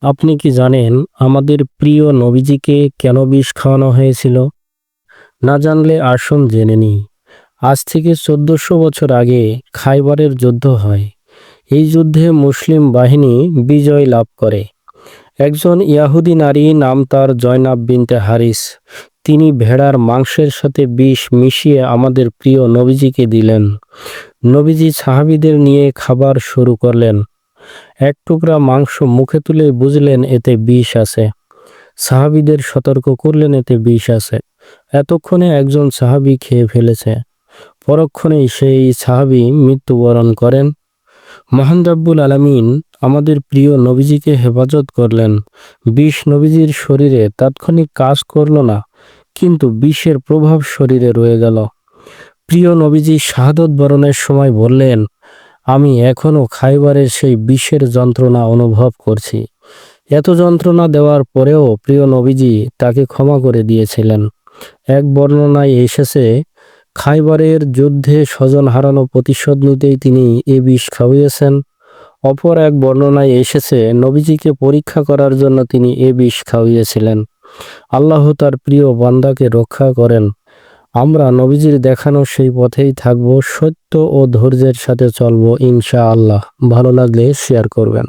আপনি কি জানেন আমাদের প্রিয় নবীজিকে কেন বিষ খাওয়ানো হয়েছিল? না জানলে আসুন জেনে নিই। আজ থেকে 1400 বছর আগে খাইবারের যুদ্ধ হয়। এই যুদ্ধে মুসলিম বাহিনী বিজয় লাভ করে। একজন ইয়াহুদি নারী, নাম তার জয়নাব বিনতে হারিস, তিনি ভেড়ার মাংসের সাথে বিষ মিশিয়ে আমাদের প্রিয় নবীজিকে দিলেন। নবীজি সাহাবীদের নিয়ে খাবার শুরু করলেন। এক টুকরা মাংস মুখে তুলে বুঝলেন এতে বিষ আছে। সাহাবীদের সতর্ক করলেন এতে বিষ আছে। এতক্ষণে একজন সাহাবী খেয়ে ফেলেছে। পরক্ষণেই সেই সাহাবী মৃত্যুবরণ করেন। মহান রব্বুল আলামিন আমাদের প্রিয় নবীজিকে হেফাজত করলেন। বিষ নবীজির শরীরে তাৎক্ষণিক কাজ করল না, কিন্তু বিষের প্রভাব শরীরে রয়ে গেল। প্রিয় নবীজি শাহাদত বরণের সময় বললেন, আমি এখনো খাইবারের সেই বিষের যন্ত্রণা অনুভব করছি। এত যন্ত্রণা দেওয়ার পরেও প্রিয় নবীজি তাকে ক্ষমা করে দিয়েছিলেন। এক বর্ণনায় এসেছে, খাইবারের যুদ্ধে স্বজন হারানো প্রতিশোধ নিতেই তিনি এ বিষ খাওয়িয়েছেন। অপর এক বর্ণনায় এসেছে, নবীজিকে পরীক্ষা করার জন্য তিনি এ বিষ খাওয়িয়েছিলেন। আল্লাহ তার প্রিয় বান্দাকে রক্ষা করেন। আমরা নবীজির দেখানো সেই পথেই থাকব, সত্য ও ধৈর্যের সাথে চলব ইনশাআল্লাহ। ভালো লাগলে শেয়ার করবেন।